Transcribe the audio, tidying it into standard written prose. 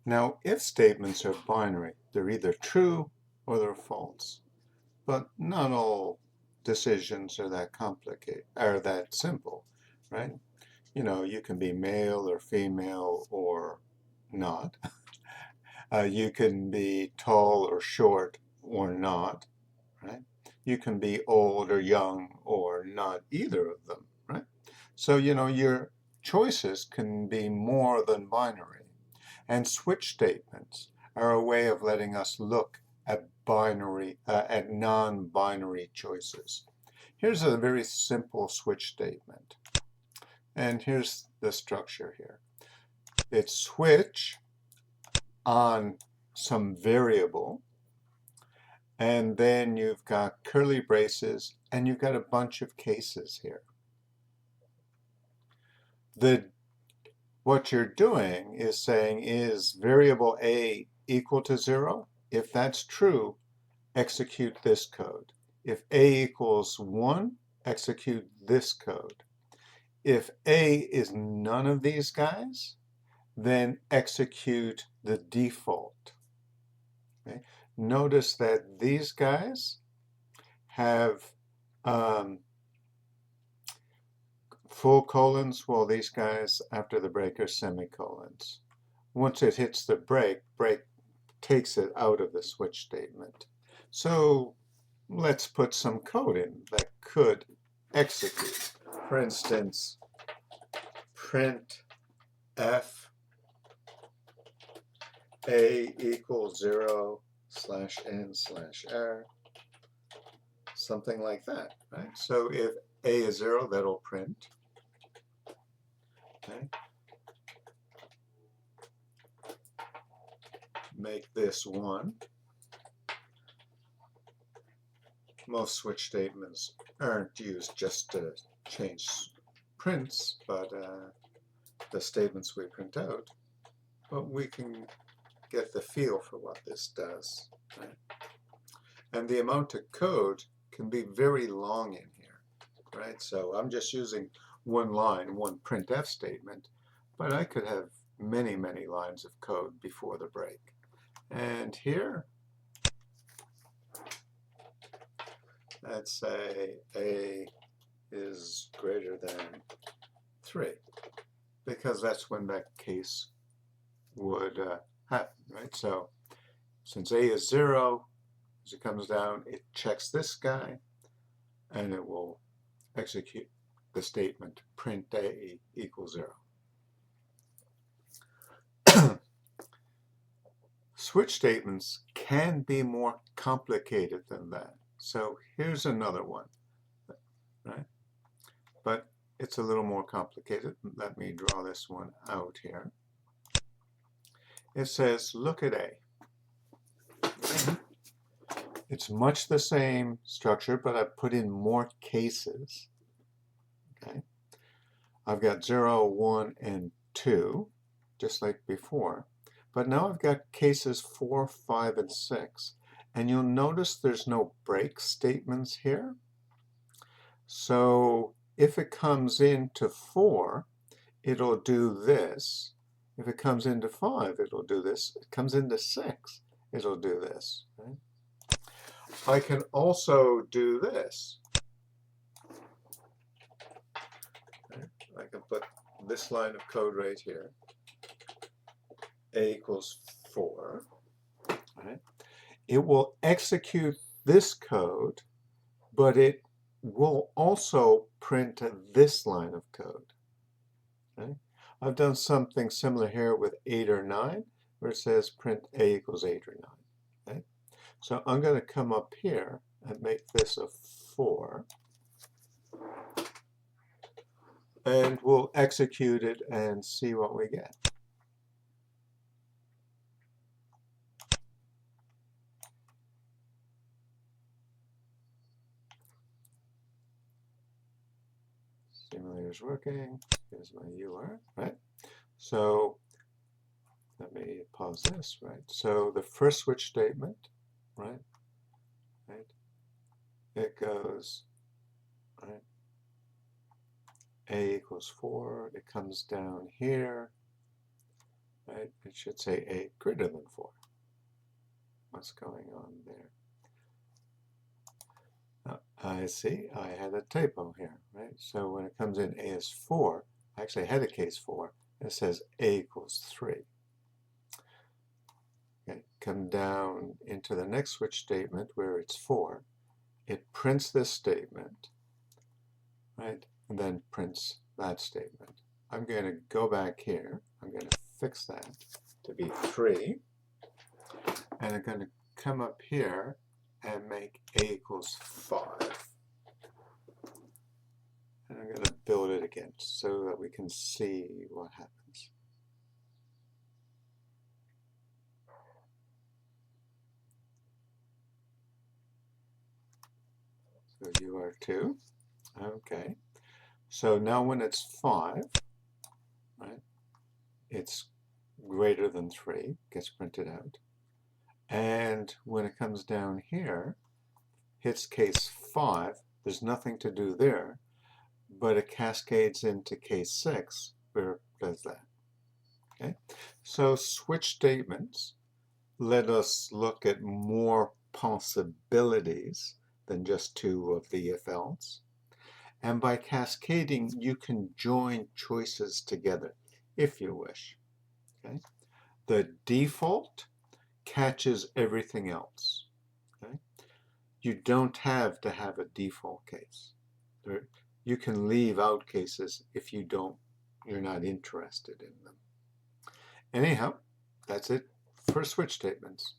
Now, if statements are binary, they're either true or they're false. But not all decisions are that complicated, are that simple, right? You know, you can be male or female or not. You can be tall or short or not, right? You can be old or young or not either of them, right? So, you know, your choices can be more than binary. And switch statements are a way of letting us look at at non-binary choices. Here's a very simple switch statement. And here's the structure here. It's switch on some variable, and then you've got curly braces, and you've got a bunch of cases here. What you're doing is saying, is variable A equal to 0? If that's true, execute this code. If A equals 1, execute this code. If A is none of these guys, then execute the default. Okay? Notice that these guys have full colons, while these guys after the break are semicolons. Once it hits the break takes it out of the switch statement. So let's put some code in that could execute. For instance, print f a equals 0/n/r, something like that, right? So if a is 0, that'll print. Okay. Make this 1. Most switch statements aren't used just to change prints, but the statements we print out. But we can get the feel for what this does, right? And the amount of code can be very long in here, right? So I'm just using one line, one printf statement, but I could have many, many lines of code before the break. And here, let's say a is greater than 3, because that's when that case would happen, right? So since a is 0, as it comes down, it checks this guy, and it will execute the statement print a equals 0. Switch statements can be more complicated than that. So here's another one, right? But it's a little more complicated. Let me draw this one out here. It says, look at A. It's much the same structure, but I've put in more cases. Okay. I've got 0, 1, and 2, just like before. But now I've got cases 4, 5, and 6. And you'll notice there's no break statements here. So if it comes into 4, it'll do this. If it comes into 5, it'll do this. If it comes into 6, it'll do this. Right? I can also do this. Right? I can put this line of code right here. A equals 4. Right? It will execute this code, but it will also print this line of code. Okay? I've done something similar here with 8 or 9, where it says print a equals 8 or 9. Okay? So I'm going to come up here and make this a 4. And we'll execute it and see what we get. Simulator is working. Here's my UR, right? So let me pause this, right? So the first switch statement, right? It goes, right? A equals 4. It comes down here. right? It should say A greater than 4. What's going on there? I see, I had a typo here, right? So when it comes in A is 4, I actually had a case 4, it says A equals 3. Okay, come down into the next switch statement where it's 4. It prints this statement, right? And then prints that statement. I'm going to go back here. I'm going to fix that to be 3. And I'm going to come up here and make A equals 5. And I'm going to build it again so that we can see what happens. So you are 2. Okay. So now when it's 5, right, it's greater than 3, gets printed out. And when it comes down here, hits case 5, there's nothing to do there, but it cascades into case 6 where it does that. Okay? So switch statements let us look at more possibilities than just 2 of the if-else. And by cascading, you can join choices together if you wish. Okay? The default catches everything else. Okay? You don't have to have a default case. You can leave out cases if you're not interested in them. Anyhow, that's it for switch statements.